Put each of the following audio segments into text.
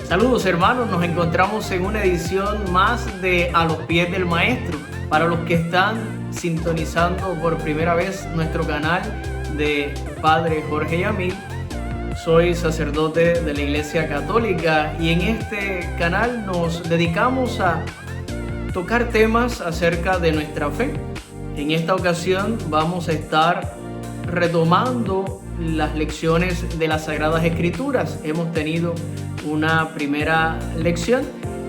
Saludos hermanos, nos encontramos en una edición más de A los pies del maestro. Para los que están sintonizando por primera vez nuestro canal de Padre Jorge Yamil, soy sacerdote de la Iglesia Católica y en este canal nos dedicamos a tocar temas acerca de nuestra fe. En esta ocasión vamos a estar retomando las lecciones de las Sagradas Escrituras. Hemos tenido una primera lección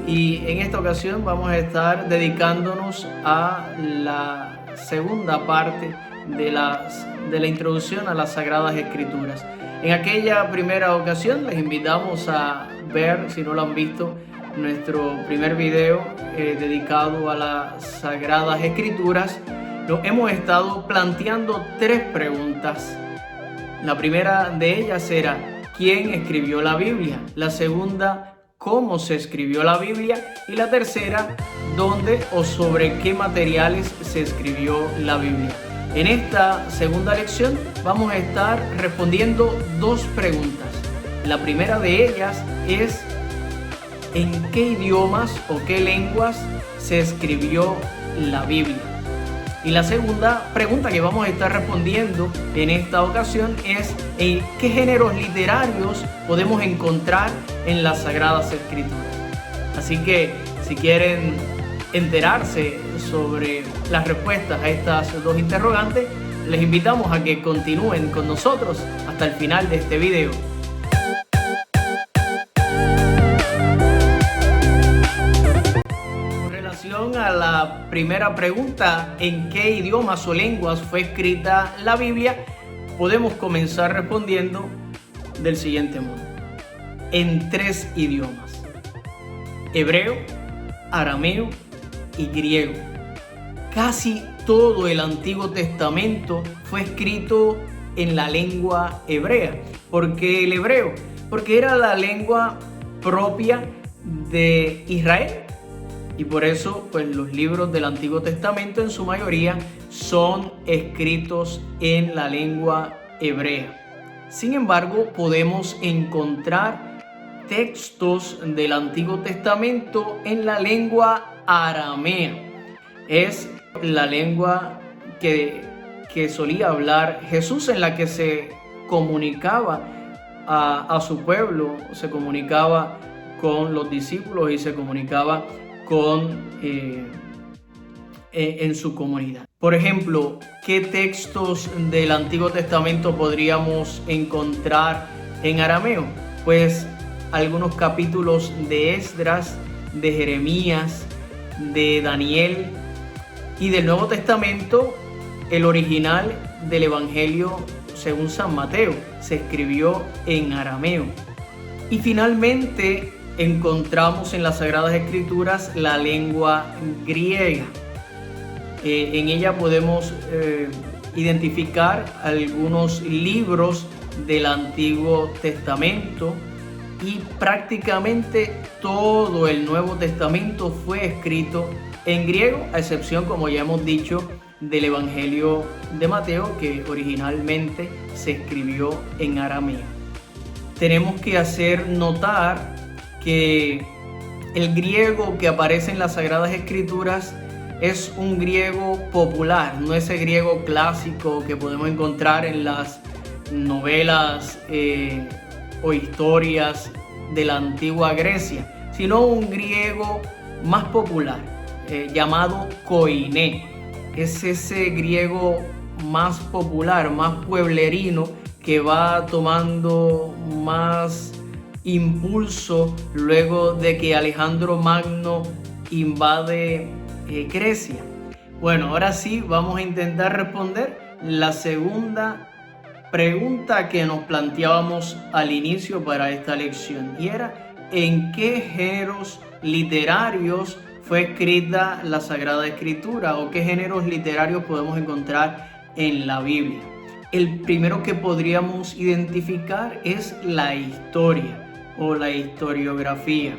y en esta ocasión vamos a estar dedicándonos a la segunda parte de la introducción a las Sagradas Escrituras. En aquella primera ocasión les invitamos a ver, si no lo han visto, nuestro primer video dedicado a las Sagradas Escrituras. Nos hemos estado planteando tres preguntas. La primera de ellas era: ¿quién escribió la Biblia? La segunda, ¿cómo se escribió la Biblia? Y la tercera, ¿dónde o sobre qué materiales se escribió la Biblia? En esta segunda lección vamos a estar respondiendo dos preguntas. La primera de ellas es: ¿en qué idiomas o qué lenguas se escribió la Biblia? Y la segunda pregunta que vamos a estar respondiendo en esta ocasión es: ¿en qué géneros literarios podemos encontrar en las Sagradas Escrituras? Así que si quieren enterarse sobre las respuestas a estas dos interrogantes, les invitamos a que continúen con nosotros hasta el final de este video. A la primera pregunta, ¿en qué idiomas o lenguas fue escrita la Biblia?, podemos comenzar respondiendo del siguiente modo: en tres idiomas: hebreo, arameo y griego. Casi todo el Antiguo Testamento fue escrito en la lengua hebrea. ¿Por qué el hebreo? Porque era la lengua propia de Israel. Y por eso, pues, los libros del Antiguo Testamento en su mayoría son escritos en la lengua hebrea. Sin embargo, podemos encontrar textos del Antiguo Testamento en la lengua aramea. Es la lengua que solía hablar Jesús, en la que se comunicaba a su pueblo, se comunicaba con los discípulos y se comunicaba en su comunidad. Por ejemplo, ¿qué textos del Antiguo Testamento podríamos encontrar en arameo? Pues algunos capítulos de Esdras, de Jeremías, de Daniel, y del Nuevo Testamento, el original del Evangelio según San Mateo se escribió en arameo. Y finalmente encontramos en las Sagradas Escrituras la lengua griega. En ella podemos identificar algunos libros del Antiguo Testamento, y prácticamente todo el Nuevo Testamento fue escrito en griego, a excepción, como ya hemos dicho, del Evangelio de Mateo, que originalmente se escribió en arameo. Tenemos que hacer notar que el griego que aparece en las Sagradas Escrituras es un griego popular, no ese griego clásico que podemos encontrar en las novelas o historias de la antigua Grecia, sino un griego más popular, llamado koiné. Es ese griego más popular, más pueblerino, que va tomando más impulso luego de que Alejandro Magno invade Grecia. Bueno, ahora sí vamos a intentar responder la segunda pregunta que nos planteábamos al inicio para esta lección, y era: ¿en qué géneros literarios fue escrita la Sagrada Escritura, o qué géneros literarios podemos encontrar en la Biblia? El primero que podríamos identificar es la historia o la historiografía.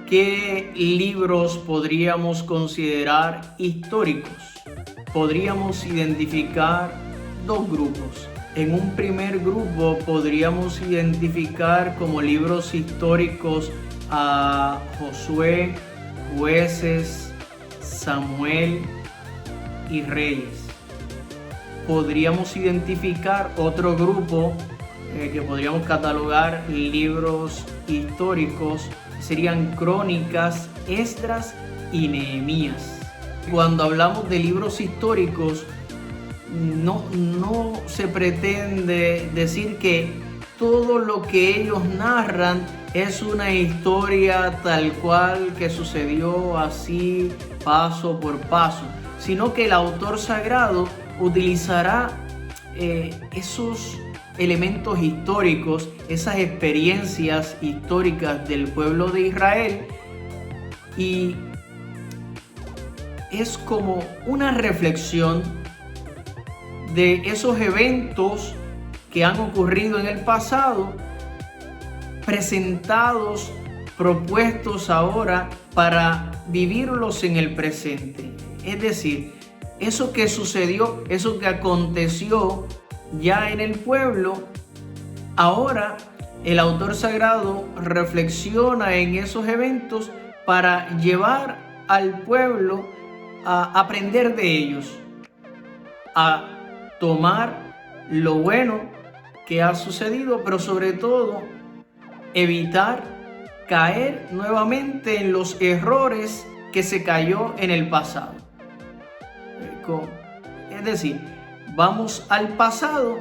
¿Qué libros podríamos considerar históricos? Podríamos identificar dos grupos: En un primer grupo podríamos identificar como libros históricos a Josué, Jueces, Samuel y Reyes. Podríamos identificar otro grupo que podríamos catalogar libros históricos, serían Crónicas, Esdras y Nehemías. Cuando hablamos de libros históricos, no se pretende decir que todo lo que ellos narran es una historia tal cual que sucedió así paso por paso, sino que el autor sagrado utilizará esos elementos históricos, esas experiencias históricas del pueblo de Israel, y es como una reflexión de esos eventos que han ocurrido en el pasado, presentados, propuestos ahora para vivirlos en el presente. Es decir, eso que sucedió, eso que aconteció ya en el pueblo, ahora el autor sagrado reflexiona en esos eventos para llevar al pueblo a aprender de ellos, a tomar lo bueno que ha sucedido, pero sobre todo evitar caer nuevamente en los errores que se cayó en el pasado. Es decir, vamos al pasado,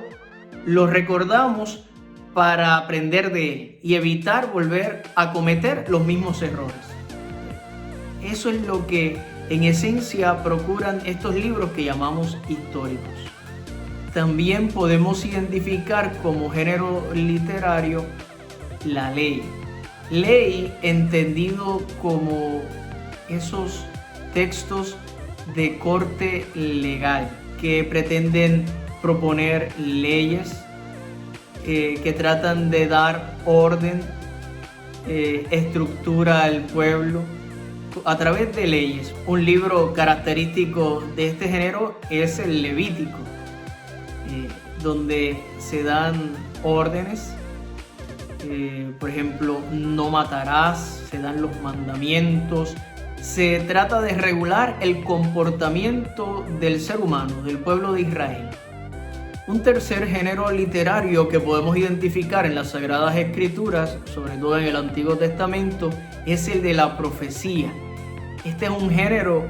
lo recordamos para aprender de él y evitar volver a cometer los mismos errores. Eso es lo que en esencia procuran estos libros que llamamos históricos. También podemos identificar como género literario la ley. Ley entendido como esos textos de corte legal que pretenden proponer leyes, que tratan de dar orden, estructura al pueblo a través de leyes. Un libro característico de este género es el Levítico, donde se dan órdenes, por ejemplo, no matarás, se dan los mandamientos. Se trata de regular el comportamiento del ser humano, del pueblo de Israel. Un tercer género literario que podemos identificar en las Sagradas Escrituras, sobre todo en el Antiguo Testamento, es el de la profecía. Este es un género,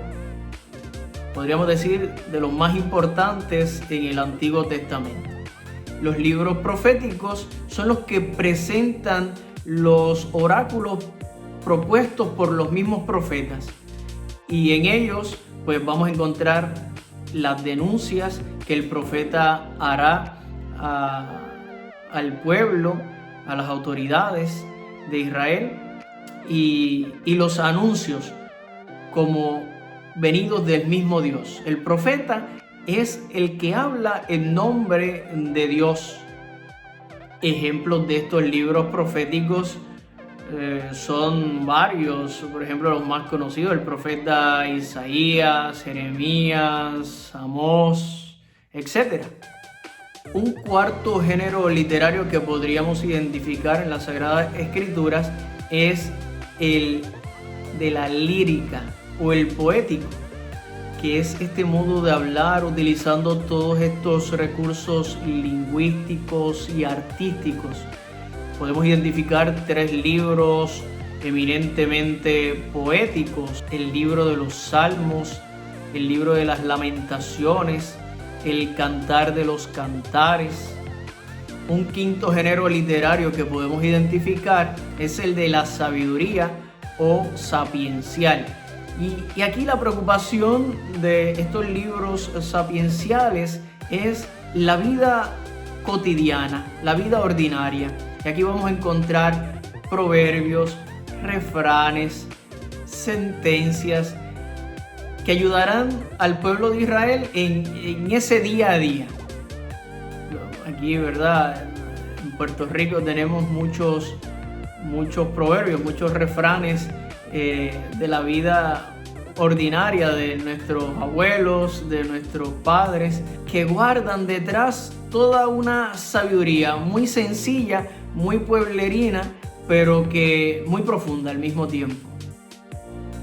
podríamos decir, de los más importantes en el Antiguo Testamento. Los libros proféticos son los que presentan los oráculos propuestos por los mismos profetas, y en ellos pues vamos a encontrar las denuncias que el profeta hará al pueblo, a las autoridades de Israel, y los anuncios como venidos del mismo Dios. El profeta es el que habla en nombre de Dios. Ejemplos de estos libros proféticos son varios, por ejemplo los más conocidos, el profeta Isaías, Jeremías, Amós, etc. Un cuarto género literario que podríamos identificar en las Sagradas Escrituras es el de la lírica o el poético, que es este modo de hablar utilizando todos estos recursos lingüísticos y artísticos. Podemos identificar 3 libros eminentemente poéticos: el libro de los Salmos, el libro de las Lamentaciones, el Cantar de los Cantares. Un quinto género literario que podemos identificar es el de la sabiduría o sapiencial. Y aquí la preocupación de estos libros sapienciales es la vida cotidiana, la vida ordinaria. Y aquí vamos a encontrar proverbios, refranes, sentencias que ayudarán al pueblo de Israel en ese día a día. Aquí, ¿verdad? En Puerto Rico tenemos muchos proverbios, muchos refranes de la vida ordinaria de nuestros abuelos, de nuestros padres, que guardan detrás toda una sabiduría muy sencilla, muy pueblerina, pero que muy profunda al mismo tiempo.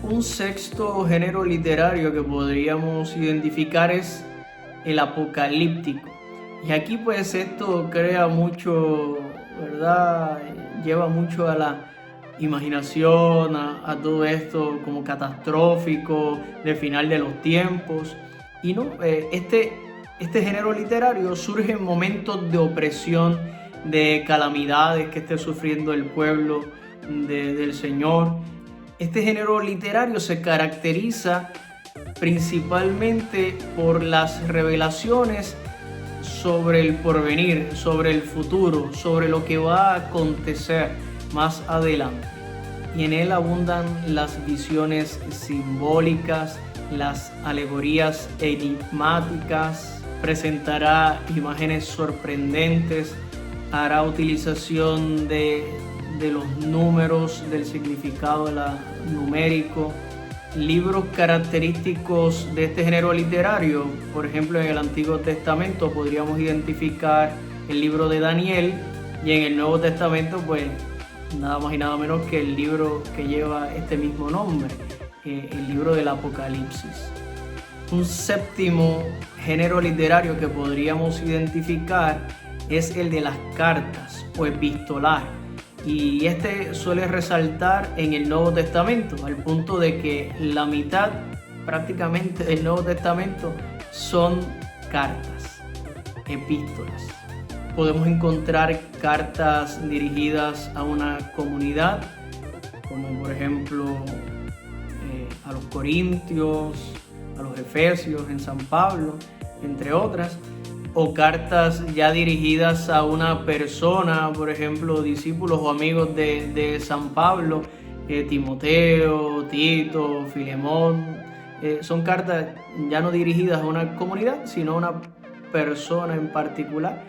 Un sexto género literario que podríamos identificar es el apocalíptico. Y aquí pues esto crea mucho, ¿verdad? Lleva mucho a la imaginación, a todo esto como catastrófico, de final de los tiempos. Y no, este género literario surge en momentos de opresión, de calamidades que esté sufriendo el pueblo del Señor. Este género literario se caracteriza principalmente por las revelaciones sobre el porvenir, sobre el futuro, sobre lo que va a acontecer más adelante. Y en él abundan las visiones simbólicas, las alegorías enigmáticas, presentará imágenes sorprendentes, hará utilización de los números, del significado numérico. Libros característicos de este género literario, por ejemplo, en el Antiguo Testamento podríamos identificar el libro de Daniel, y en el Nuevo Testamento pues nada más y nada menos que el libro que lleva este mismo nombre, el libro del Apocalipsis. Un séptimo género literario que podríamos identificar es el de las cartas o epistolar. Y este suele resaltar en el Nuevo Testamento, al punto de que la mitad prácticamente del Nuevo Testamento son cartas, epístolas. Podemos encontrar cartas dirigidas a una comunidad, como por ejemplo a los Corintios, a los Efesios, en San Pablo, entre otras. O cartas ya dirigidas a una persona, por ejemplo, discípulos o amigos de San Pablo, Timoteo, Tito, Filemón. Son cartas ya no dirigidas a una comunidad, sino a una persona en particular.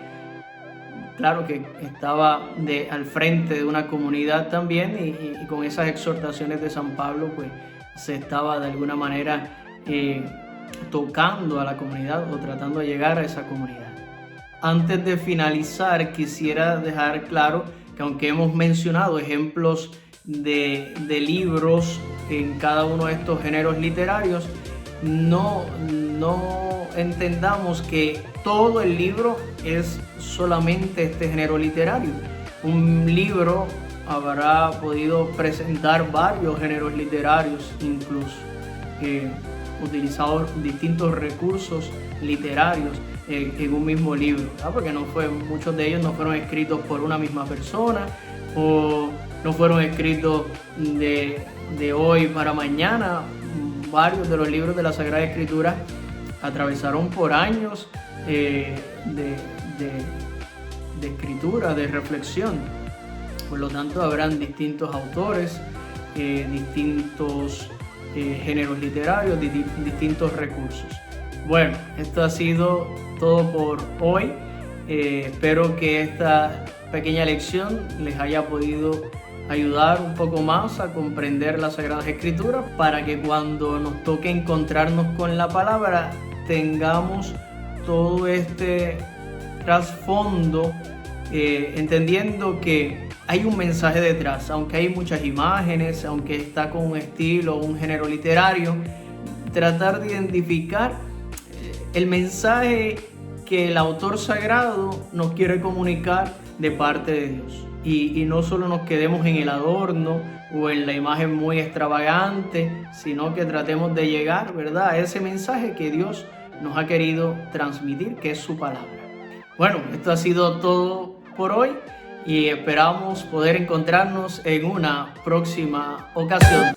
Claro que estaba al frente de una comunidad también, y con esas exhortaciones de San Pablo, pues se estaba de alguna manera tocando a la comunidad o tratando de llegar a esa comunidad. Antes de finalizar, quisiera dejar claro que aunque hemos mencionado ejemplos de libros en cada uno de estos géneros literarios, no entendamos que todo el libro es solamente este género literario. Un libro habrá podido presentar varios géneros literarios, incluso utilizado distintos recursos literarios en un mismo libro, ¿verdad? Porque muchos de ellos no fueron escritos por una misma persona, o no fueron escritos de hoy para mañana. Varios de los libros de la Sagrada Escritura atravesaron por años de escritura, de reflexión. Por lo tanto, habrán distintos autores, distintos géneros literarios, distintos recursos. Bueno, esto ha sido todo por hoy. Espero que esta pequeña lección les haya podido ayudar un poco más a comprender las Sagradas Escrituras, para que cuando nos toque encontrarnos con la palabra tengamos todo este trasfondo, entendiendo que hay un mensaje detrás. Aunque hay muchas imágenes, aunque está con un estilo, un género literario, tratar de identificar el mensaje que el autor sagrado nos quiere comunicar de parte de Dios. Y no solo nos quedemos en el adorno o en la imagen muy extravagante, sino que tratemos de llegar, ¿verdad?, a ese mensaje que Dios nos ha querido transmitir, que es su palabra. Bueno, esto ha sido todo por hoy y esperamos poder encontrarnos en una próxima ocasión.